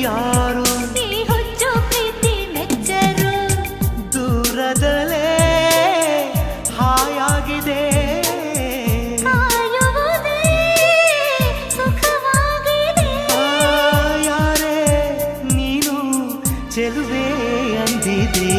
ಯಾರು ನೀ ಹುಚ್ಚು ಪ್ರೀತಿ ಮೆಚ್ಚರು ದೂರದಲೇ ಹಾಯಾಗಿದೆ ಕಾಯುವುದೇ ಸುಖವಾಗಿದೆ ಯಾರೇ ನೀನು ಚೆಲುವೆ ಅಂದಿದೆ